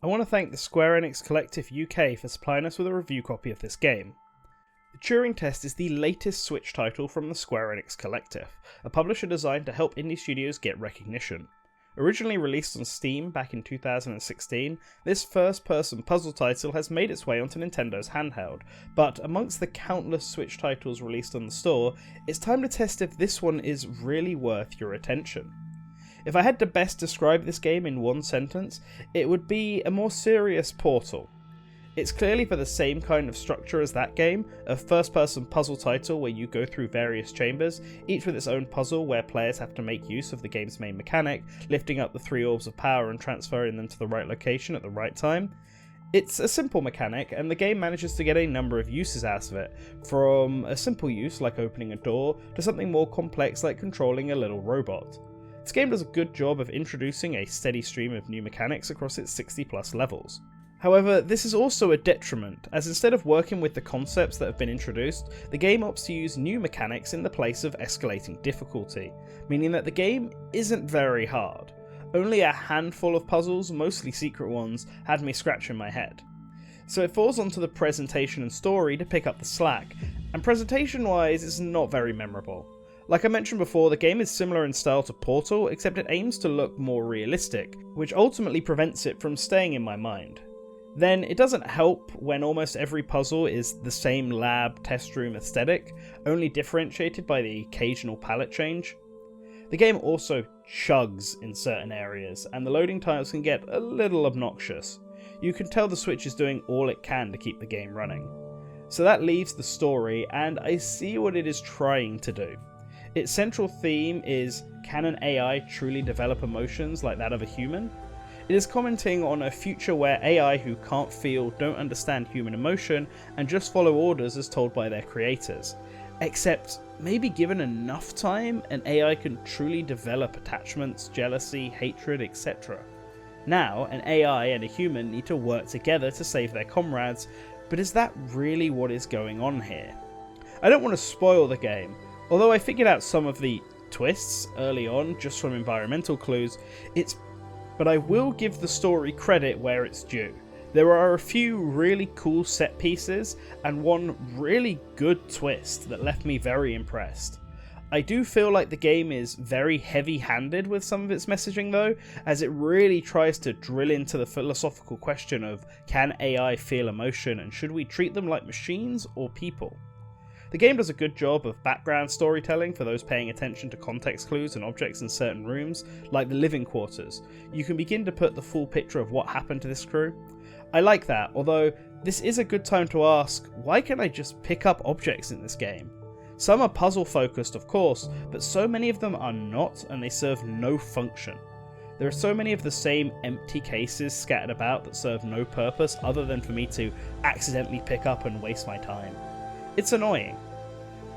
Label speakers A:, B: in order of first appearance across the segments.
A: I want to thank the Square-Enix Collective UK for supplying us with a review copy of this game. The Turing Test is the latest Switch title from the Square-Enix Collective, a publisher designed to help indie studios get recognition. Originally released on Steam back in 2016, this first-person puzzle title has made its way onto Nintendo's handheld, but amongst the countless Switch titles released on the store, it's time to test if this one is really worth your attention. If I had to best describe this game in one sentence, it would be a more serious Portal. It's clearly for the same kind of structure as that game, a first-person puzzle title where you go through various chambers, each with its own puzzle where players have to make use of the game's main mechanic, lifting up the 3 orbs of power and transferring them to the right location at the right time. It's a simple mechanic, and the game manages to get a number of uses out of it, from a simple use like opening a door, to something more complex like controlling a little robot. This game does a good job of introducing a steady stream of new mechanics across its 60 plus levels. However, this is also a detriment, as instead of working with the concepts that have been introduced, the game opts to use new mechanics in the place of escalating difficulty, meaning that the game isn't very hard. Only a handful of puzzles, mostly secret ones, had me scratching my head. So it falls onto the presentation and story to pick up the slack, and presentation wise it's not very memorable. Like I mentioned before, the game is similar in style to Portal, except it aims to look more realistic, which ultimately prevents it from staying in my mind. Then it doesn't help when almost every puzzle is the same lab test room aesthetic, only differentiated by the occasional palette change. The game also chugs in certain areas, and the loading times can get a little obnoxious. You can tell the Switch is doing all it can to keep the game running. So that leaves the story, and I see what it is trying to do. Its central theme is, can an AI truly develop emotions like that of a human? It is commenting on a future where AI who can't feel, don't understand human emotion, and just follow orders as told by their creators. Except, maybe given enough time, an AI can truly develop attachments, jealousy, hatred, etc. Now, an AI and a human need to work together to save their comrades, but is that really what is going on here? I don't want to spoil the game. Although I figured out some of the twists early on just from environmental clues, but I will give the story credit where it's due. There are a few really cool set pieces and one really good twist that left me very impressed. I do feel like the game is very heavy-handed with some of its messaging though, as it really tries to drill into the philosophical question of, can AI feel emotion and should we treat them like machines or people? The game does a good job of background storytelling for those paying attention to context clues and objects in certain rooms, like the living quarters. You can begin to put the full picture of what happened to this crew. I like that, although this is a good time to ask, why can't I just pick up objects in this game? Some are puzzle focused of course, but so many of them are not and they serve no function. There are so many of the same empty cases scattered about that serve no purpose other than for me to accidentally pick up and waste my time. It's annoying.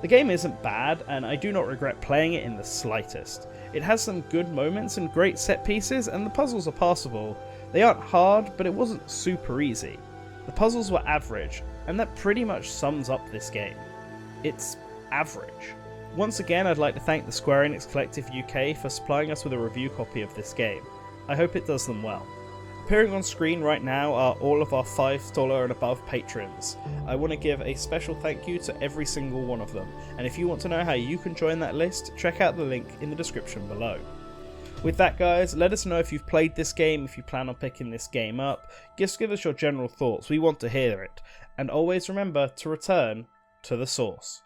A: The game isn't bad, and I do not regret playing it in the slightest. It has some good moments and great set pieces, and the puzzles are passable. They aren't hard, but it wasn't super easy. The puzzles were average, and that pretty much sums up this game. It's average. Once again, I'd like to thank the Square-Enix Collective UK for supplying us with a review copy of this game. I hope it does them well. Appearing on screen right now are all of our $5 and above patrons. I want to give a special thank you to every single one of them, and if you want to know how you can join that list, check out the link in the description below. With that guys, let us know if you've played this game, if you plan on picking this game up, just give us your general thoughts, we want to hear it, and always remember to return to the source.